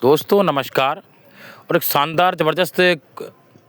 दोस्तों नमस्कार। और एक शानदार ज़बरदस्त एक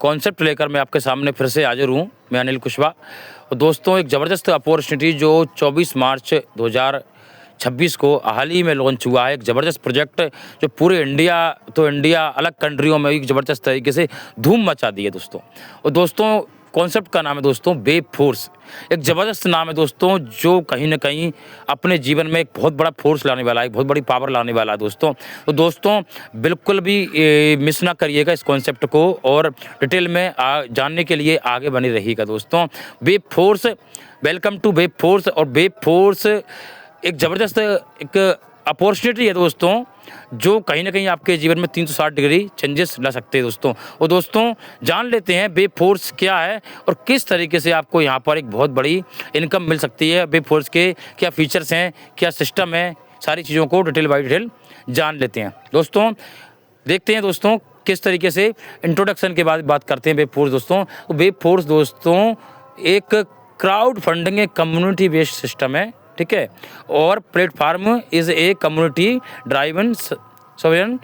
कॉन्सेप्ट लेकर मैं आपके सामने फिर से हाज़िर हूँ। मैं अनिल कुशवाहा। और दोस्तों एक ज़बरदस्त अपॉर्चुनिटी जो 24 मार्च 2026 को हाल ही में लॉन्च हुआ है। एक ज़बरदस्त प्रोजेक्ट जो पूरे इंडिया अलग कंट्रियों में एक ज़बरदस्त तरीके से धूम मचा दी है दोस्तों। और दोस्तों कॉन्सेप्ट का नाम है दोस्तों वेब फोर्स। एक ज़बरदस्त नाम है दोस्तों, जो कहीं न कहीं अपने जीवन में एक बहुत बड़ा फोर्स लाने वाला है, एक बहुत बड़ी पावर लाने वाला है दोस्तों। तो दोस्तों बिल्कुल भी मिस ना करिएगा इस कॉन्सेप्ट को, और डिटेल में जानने के लिए आगे बने रहिएगा दोस्तों। Web force, welcome to web force. और वेब फोर्स एक ज़बरदस्त एक अपॉर्चुनिटी है दोस्तों, जो कहीं न कहीं आपके जीवन में 360 डिग्री चेंजेस ला सकते हैं दोस्तों। और दोस्तों जान लेते हैं वेब फोर्स क्या है और किस तरीके से आपको यहाँ पर एक बहुत बड़ी इनकम मिल सकती है। वेब फोर्स के क्या फीचर्स हैं, क्या सिस्टम है, सारी चीज़ों को डिटेल बाय डिटेल जान लेते हैं दोस्तों। देखते हैं दोस्तों किस तरीके से इंट्रोडक्शन के बाद बात करते हैं वेब फोर्स दोस्तों। वेब फोर्स दोस्तों एक क्राउड फंडिंग एक कम्युनिटी बेस्ड सिस्टम है, ठीक है। और platform is a community driven sovereign,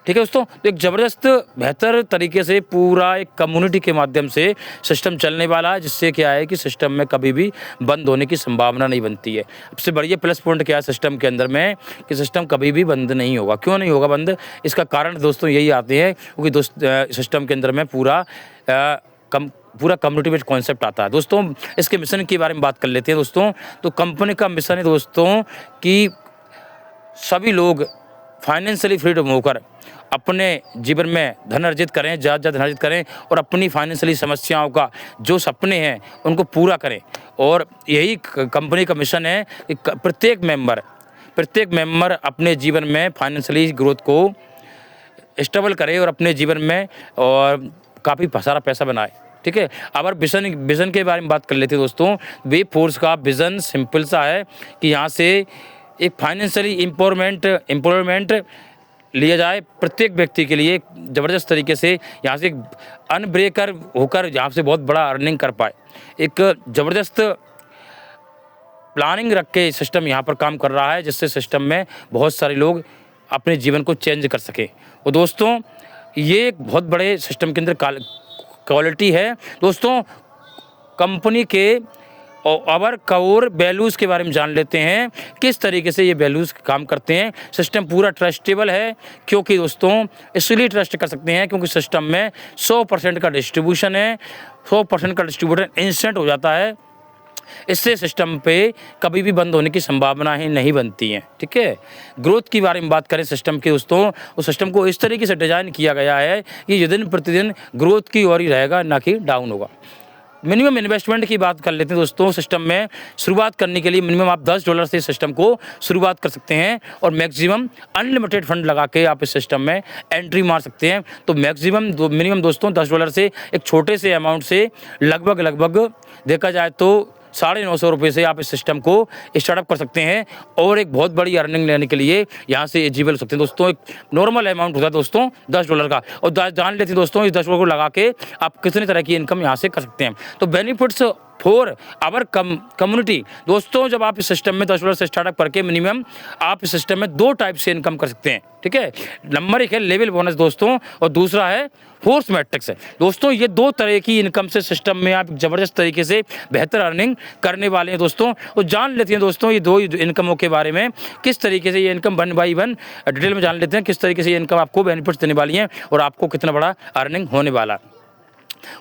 ठीक है दोस्तों। तो एक ज़बरदस्त बेहतर तरीके से पूरा एक कम्युनिटी के माध्यम से सिस्टम चलने वाला है, जिससे क्या है कि सिस्टम में कभी भी बंद होने की संभावना नहीं बनती है। सबसे बढ़िया प्लस पॉइंट क्या है सिस्टम के अंदर में, कि सिस्टम कभी भी बंद नहीं होगा। क्यों नहीं होगा बंद? इसका कारण दोस्तों यही आते हैं क्योंकि सिस्टम के अंदर में पूरा कम्युनिटी बेस्ड कॉन्सेप्ट आता है दोस्तों। इसके मिशन के बारे में बात कर लेते हैं दोस्तों। तो कंपनी का मिशन है दोस्तों कि सभी लोग फाइनेंशियली फ्रीडम होकर अपने जीवन में धन अर्जित करें, ज़्यादा धन अर्जित करें, और अपनी फाइनेंशियली समस्याओं का जो सपने हैं उनको पूरा करें। और यही कंपनी का मिशन है कि प्रत्येक मेंबर अपने जीवन में फाइनेंशियली ग्रोथ को स्टेबल करे और अपने जीवन में और काफ़ी सारा पैसा बनाए, ठीक है। अब विज़न के बारे में बात कर लेते हैं दोस्तों। वेब फोर्स का विज़न सिंपल सा है कि यहाँ से एक फाइनेंशियली एम्पावरमेंट लिया जाए प्रत्येक व्यक्ति के लिए ज़बरदस्त तरीके से, यहाँ से एक अनब्रेकर होकर यहाँ से बहुत बड़ा अर्निंग कर पाए। एक ज़बरदस्त प्लानिंग रख के सिस्टम यहाँ पर काम कर रहा है, जिससे सिस्टम में बहुत सारे लोग अपने जीवन को चेंज कर सके। और दोस्तों ये एक बहुत बड़े सिस्टम के अंदर क्वालिटी है दोस्तों। कंपनी के और कोर वैल्यूज़ के बारे में जान लेते हैं, किस तरीके से ये वैल्यूज़ काम करते हैं। सिस्टम पूरा ट्रस्टेबल है, क्योंकि दोस्तों इसलिए ट्रस्ट कर सकते हैं क्योंकि सिस्टम में 100% का डिस्ट्रीब्यूशन है। 100% का डिस्ट्रीब्यूशन इंस्टेंट हो जाता है। इससे सिस्टम पे कभी भी बंद होने की संभावना ही नहीं बनती है, ठीक है। ग्रोथ के बारे में बात करें सिस्टम के दोस्तों, उस सिस्टम को इस तरीके से डिज़ाइन किया गया है कि ये दिन प्रतिदिन ग्रोथ की ओर ही रहेगा, ना कि डाउन होगा। मिनिमम इन्वेस्टमेंट की बात कर लेते हैं दोस्तों। सिस्टम में शुरुआत करने के लिए मिनिमम आप $10 से सिस्टम को शुरुआत कर सकते हैं, और मैक्सिमम अनलिमिटेड फंड लगा के आप इस सिस्टम में एंट्री मार सकते हैं। तो मिनिमम दोस्तों $10 से एक छोटे से अमाउंट से लगभग देखा जाए तो 950 रुपये से आप इस सिस्टम को स्टार्टअप कर सकते हैं, और एक बहुत बड़ी अर्निंग लेने के लिए यहाँ से एलिजिबल हो सकते हैं दोस्तों। एक नॉर्मल अमाउंट होता है दोस्तों $10 का, और जान लेते हैं दोस्तों इस $10 को लगा के आप कितनी तरह की इनकम यहाँ से कर सकते हैं। तो बेनिफिट्स फॉर आवर कम्युनिटी दोस्तों, जब आप इस सिस्टम में $10 से स्टार्टअप करके मिनिमम आप इस सिस्टम में 2 टाइप से इनकम कर सकते हैं, ठीक है। नंबर 1 है लेवल बोनस दोस्तों, और दूसरा है फोर्स मैट्रिक्स है दोस्तों। ये 2 तरह की इनकम से सिस्टम में आप ज़बरदस्त तरीके से बेहतर अर्निंग करने वाले हैं दोस्तों। और जान लेते हैं दोस्तों ये 2 इनकमों के बारे में, किस तरीके से ये इनकम 1 बाई 1 डिटेल में जान लेते हैं, किस तरीके से ये इनकम आपको बेनिफिट्स देने वाली है और आपको कितना बड़ा अर्निंग होने वाला है।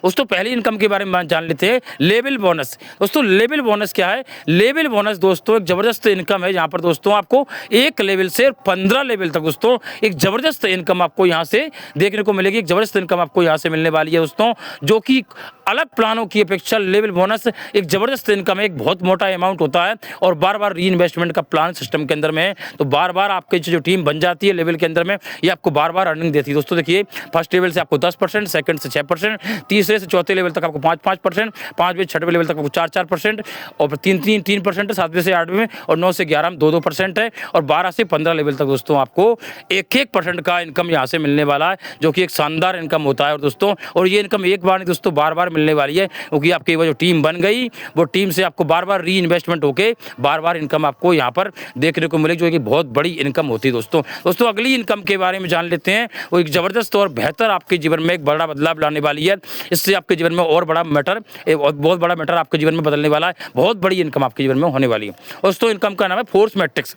दोस्तों पहली इनकम के बारे में जान लेते हैं, लेवल बोनस। दोस्तों लेवल बोनस क्या है? लेवल बोनस दोस्तों एक ज़बरदस्त इनकम है, यहाँ पर दोस्तों आपको 1 लेवल से 15 लेवल तक दोस्तों एक ज़बरदस्त इनकम आपको यहाँ से देखने को मिलेगी। एक ज़बरदस्त इनकम आपको यहाँ से मिलने वाली है दोस्तों, जो कि अलग प्लानों की अपेक्षा लेवल बोनस एक ज़बरदस्त इनकम है। एक बहुत मोटा अमाउंट होता है, और बार बार री इन्वेस्टमेंट का प्लान सिस्टम के अंदर में है, तो बार बार आपकी जो टीम बन जाती है लेवल के अंदर में, ये आपको बार बार अर्निंग देती है दोस्तों। देखिए फर्स्ट लेवल से आपको 10%, सेकंड से 6%, तीसरे से चौथे लेवल तक आपको 5-5%, 5वें छठवें लेवल तक आपको 4-4%, और 3% है 7वें से 8वें में, और 9 से 11 में 2-2% है, और 12 से 15 लेवल तक दोस्तों आपको 1-1% का इनकम यहाँ से मिलने वाला है, जो कि एक शानदार इनकम होता है। और दोस्तों, और ये इनकम एक बार नहीं दोस्तों, बार-बार मिलने वाली है, क्योंकि आपकी वो जो टीम बन गई, वो टीम से आपको बार-बार री इन्वेस्टमेंट होके बार-बार इनकम आपको यहाँ पर देखने को मिलेगी, जो कि बहुत बड़ी इनकम होती है दोस्तों। अगली इनकम के बारे में जान लेते हैं। वो एक ज़बरदस्त और बेहतर आपके जीवन में एक बड़ा बदलाव लाने वाली है। इससे आपके जीवन में और बड़ा मैटर, बहुत बड़ा मैटर आपके जीवन में बदलने वाला है। बहुत बड़ी इनकम आपके जीवन में होने वाली है। दोस्तों, इनकम का नाम है फोर्स मैट्रिक्स।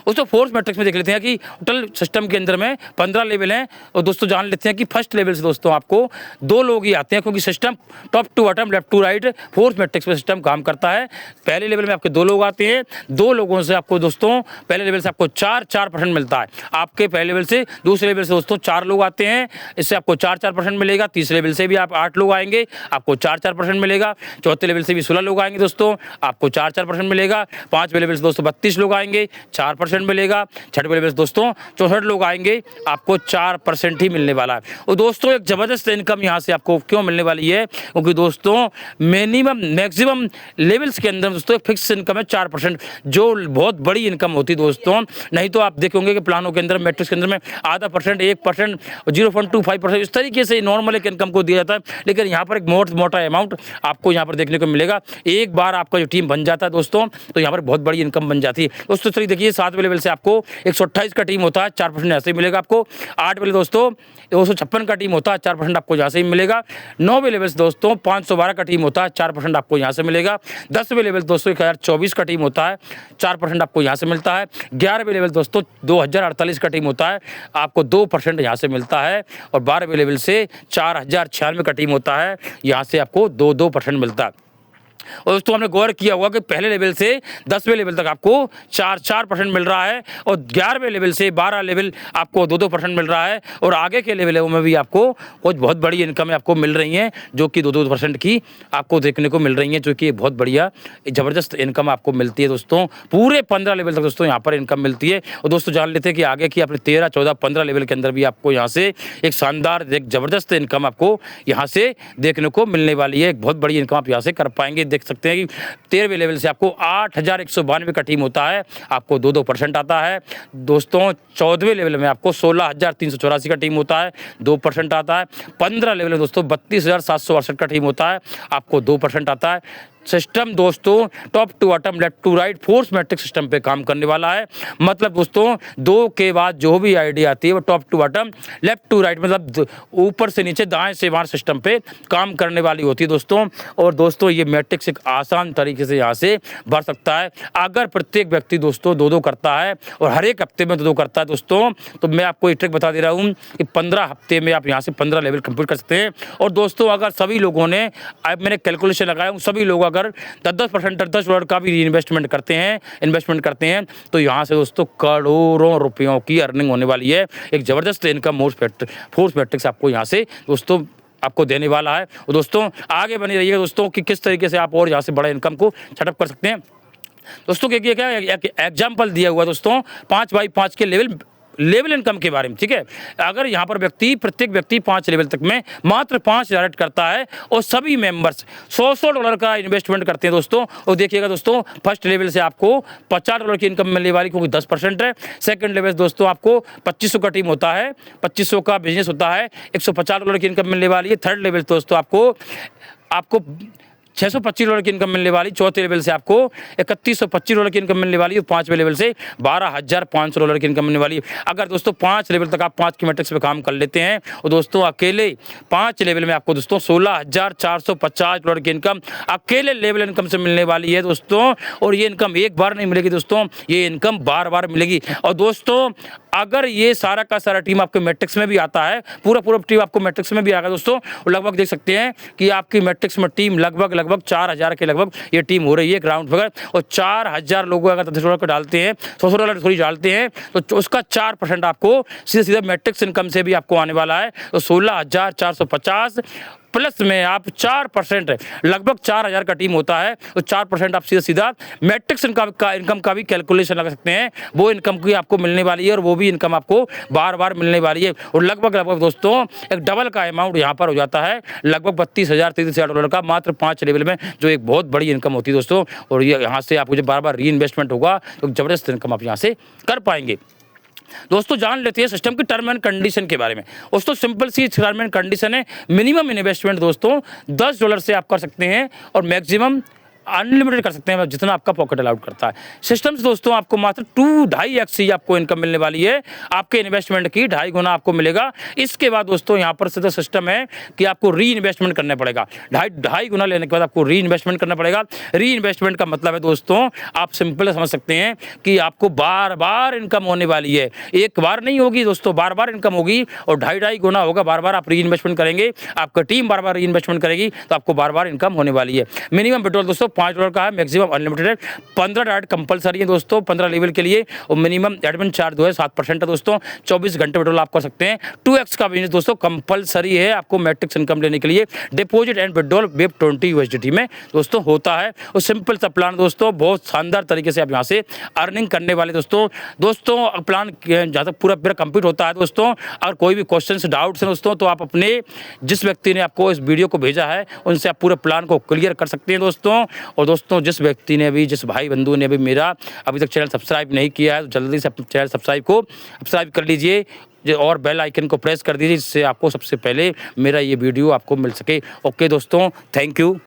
दोस्तों, फोर्स मैट्रिक्स में देख लेते हैं कि टोटल सिस्टम के अंदर में 15 लेवल हैं। और दोस्तों, जान लेते हैं कि फर्स्ट लेवल से दोस्तों आपको 2 लोग ही आते हैं, क्योंकि system top to bottom, left to right force matrix में सिस्टम काम करता है। पहले लेवल में आपके 2 लोग आते हैं। 2 लोगों से आपको दोस्तों पहले लेवल से आपको 4% मिलता है। आपके पहले लेवल से दूसरे लेवल से दोस्तों 4 लोग आते हैं, इससे आपको 4% मिलेगा। तीसरे लेवल से भी आप 8 लोग आएंगे, आपको 4% मिलेगा। चौथे लेवल से भी 16 लोग आएंगे दोस्तों, आपको 4% मिलेगा। 5वें लेवल से दोस्तों 32 लोग आएंगे, 4% मिलेगा। छठवें लेवल से दोस्तों 64 लोग आएंगे, आपको 4% ही मिलने वाला है। और दोस्तों, एक ज़बरदस्त इनकम यहाँ से आपको क्यों मिलने वाली है, क्योंकि दोस्तों मैक्सिमम लेवल्स के अंदर दोस्तों फिक्स इनकम है 4%, जो बहुत बड़ी इनकम होती है दोस्तों। नहीं तो आप देखेंगे कि प्लानों के अंदर, मैट्रिक्स के अंदर में आधा %, 1%, 0.25%, इस तरीके से नॉर्मल एक इनकम को दिया जाता है। लेकिन यहाँ पर एक मोटा अमाउंट आपको यहाँ पर देखने को मिलेगा। एक बार आपका जो टीम बन जाता है दोस्तों, तो यहाँ पर बहुत बड़ी इनकम बन जाती है दोस्तों। चलिए देखिए, 7वें लेवल से आपको 128 का टीम होता है, 4% ऐसे ही मिलेगा आपको। 8वें दोस्तों 256 का टीम होता है, 4% आपको यहाँ से ही मिलेगा। 9वें लेवल से दोस्तों 512 का टीम होता है, 4% आपको यहाँ से मिलेगा। 10वें लेवल दोस्तों 1024 का टीम होता है, 4% आपको यहाँ से मिलता है। 11वें लेवल दोस्तों 2048 का टीम होता है, आपको 2% यहाँ से मिलता है। और 12वें लेवल से 4096 का टीम होता है, यहाँ से आपको 2% मिलता है। और दोस्तों, हमने गौर किया होगा कि पहले लेवल से 10वें लेवल तक आपको 4% मिल रहा है, और 11वें लेवल से 12 लेवल आपको 2% मिल रहा है। और आगे के लेवलों में भी आपको कुछ बहुत बड़ी इनकम आपको मिल रही हैं, जो कि 2% की आपको देखने को मिल रही हैं, जो कि बहुत बढ़िया ज़बरदस्त इनकम आपको मिलती है दोस्तों। पूरे 15 लेवल तक दोस्तों यहाँ पर इनकम मिलती है। और दोस्तों, जान लेते हैं कि आगे की अपने 13, 14, 15 लेवल के अंदर भी आपको यहाँ से एक शानदार, एक ज़बरदस्त इनकम आपको यहाँ से देखने को मिलने वाली है। एक बहुत बड़ी इनकम आप यहाँ से कर पाएंगे। देख सकते हैं कि 13वें लेवल से आपको 8192 का टीम होता है, आपको 2% आता है दोस्तों। 14वें लेवल में आपको 16384 का टीम होता है, 2% आता है। 15 लेवल में दोस्तों 32768 का टीम होता है, आपको 2% आता है। सिस्टम दोस्तों top to bottom, left to right force matrix system पे काम करने वाला है। मतलब दोस्तों, 2 के बाद जो भी आइडिया आती है वो top to bottom, left to right, मतलब ऊपर से नीचे, दाएं से बाएं सिस्टम पे काम करने वाली होती है दोस्तों। और दोस्तों, ये मैट्रिक्स एक आसान तरीके से यहाँ से बढ़ सकता है, अगर प्रत्येक व्यक्ति दोस्तों 2-2 करता है, और हर एक हफ्ते में 2-2 करता है दोस्तों। तो मैं आपको एक ट्रिक बता दे रहा हूँ कि 15 हफ्ते में आप यहाँ से 15 लेवल कंप्लीट कर सकते हैं। और दोस्तों, अगर सभी लोगों ने, अब मैंने कैलकुलेशन लगाया हूँ, सभी लोग अगर 10% $10 का भी इन्वेस्टमेंट करते हैं, तो यहाँ से दोस्तों करोड़ों रुपयों की अर्निंग होने वाली है। एक ज़बरदस्त इनकम फोर्स मैट्रिक्स आपको यहाँ से दोस्तों आपको देने वाला है। और दोस्तों, आगे बनी रहिएगा दोस्तों कि किस तरीके से आप और यहाँ से बड़ा इनकम को सेटअप कर सकते हैं। दोस्तों, क्या एग्जाम्पल दिया हुआ दोस्तों 5x5 के लेवल इनकम के बारे में, ठीक है। अगर यहाँ पर प्रत्येक व्यक्ति 5 लेवल तक में मात्र 5 जनरेट करता है, और सभी मेंबर्स $100 का इन्वेस्टमेंट करते हैं दोस्तों। और देखिएगा दोस्तों, फर्स्ट लेवल से आपको $50 की इनकम मिलने वाली, क्योंकि 10% है। सेकंड लेवल दोस्तों आपको 2500 का टीम होता है, 2500 का बिजनेस होता है, $150 की इनकम मिलने वाली है। थर्ड लेवल दोस्तों आपको $625 की इनकम मिलने वाली। चौथे लेवल से आपको $3125 की इनकम मिलने वाली है। 5वें लेवल से $12,500 की इनकम मिलने वाली है। अगर दोस्तों 5 लेवल तक आप 5 की मैट्रिक्स पे काम कर लेते हैं, और दोस्तों अकेले 5 लेवल में आपको दोस्तों $16,450 की इनकम अकेले लेवल इनकम से मिलने वाली है दोस्तों। और ये इनकम एक बार नहीं मिलेगी दोस्तों, ये इनकम बार मिलेगी। और दोस्तों, अगर ये सारा का सारा टीम आपके मैट्रिक्स में भी आता है, पूरा टीम आपको मैट्रिक्स में भी आएगा दोस्तों, लगभग देख सकते हैं कि आपकी मैट्रिक्स में टीम लगभग 4000 के लगभग ये टीम हो रही है ग्राउंड फिगर। और 4000 लोग अगर $10 को डालते हैं, $100 थोड़ी डालते हैं, तो उसका 4% आपको सीधा मैट्रिक्स इनकम से भी आपको आने वाला है। तो 16,450 प्लस में आप 4% लगभग 4,000 का टीम होता है, तो 4% आप सीधा मैट्रिक्स इनकम का भी कैलकुलेशन लगा सकते हैं। वो इनकम की आपको मिलने वाली है और वो भी इनकम आपको बार-बार मिलने वाली है। और लगभग दोस्तों एक डबल का अमाउंट यहाँ पर हो जाता है, लगभग 32,000 33,000 डॉलर का मात्र 5 लेवल में, जो एक बहुत बड़ी इनकम होती है दोस्तों। और ये यहाँ से आपको जब बार-बार री इन्वेस्टमेंट होगा तो ज़बरदस्त इनकम आप यहाँ से कर पाएंगे। दोस्तों जान लेते हैं सिस्टम की टर्म एंड कंडीशन के बारे में। दोस्तों सिंपल सी टर्म एंड कंडीशन है, मिनिमम इन्वेस्टमेंट दोस्तों $10 से आप कर सकते हैं और मैक्सिमम अनलिमिटेड कर सकते हैं, जितना आपका पॉकेट अलाउड करता है। सिस्टम से दोस्तों आपको मात्र 2.5x ही आपको इनकम मिलने वाली है, आपके इन्वेस्टमेंट की 2.5 गुना आपको मिलेगा। इसके बाद दोस्तों यहाँ पर सीधा सिस्टम है कि आपको री इन्वेस्टमेंट करना पड़ेगा। 2.5 गुना लेने के बाद आपको री इन्वेस्टमेंट करना पड़ेगा। री इन्वेस्टमेंट का मतलब है दोस्तों, आप सिंपल समझ सकते हैं कि आपको बार बार इनकम होने वाली है, एक बार नहीं होगी दोस्तों, बार बार इनकम होगी और 2.5 गुना होगा। बार बार आप री इन्वेस्टमेंट करेंगे, आपका टीम बार बार री इन्वेस्टमेंट करेगी, तो आपको बार बार इनकम होने वाली है। मिनिमम विड्रॉल दोस्तों $5 का है, मैक्सिमम अनलिमिटेड है। 15 डाइट कंपलसरी है दोस्तों 15 लेवल के लिए, और मिनिमम एडमिन चार्ज जो है 7% है दोस्तों। 24 घंटे विड्रॉल आप कर सकते हैं। 2x का बिजनेस दोस्तों कंपलसरी है आपको मैट्रिक्स इनकम लेने के लिए। Deposit and withdrawal web 20 USDT में दोस्तों होता है, और सिंपल सा प्लान दोस्तों, बहुत शानदार तरीके से आप यहाँ से अर्निंग करने वाले दोस्तों। प्लान जहाँ तक पूरा कंप्लीट होता है दोस्तों, और कोई भी क्वेश्चन डाउट्स हैं दोस्तों, तो आप अपने जिस व्यक्ति ने आपको इस वीडियो को भेजा है उनसे आप पूरे प्लान को क्लियर कर सकते हैं दोस्तों। और दोस्तों जिस व्यक्ति ने भी, जिस भाई बंधु ने भी मेरा अभी तक चैनल सब्सक्राइब नहीं किया है, तो जल्दी से चैनल सब्सक्राइब कर लीजिए और बेल आइकन को प्रेस कर दीजिए, जिससे आपको सबसे पहले मेरा ये वीडियो आपको मिल सके। ओके दोस्तों, थैंक यू।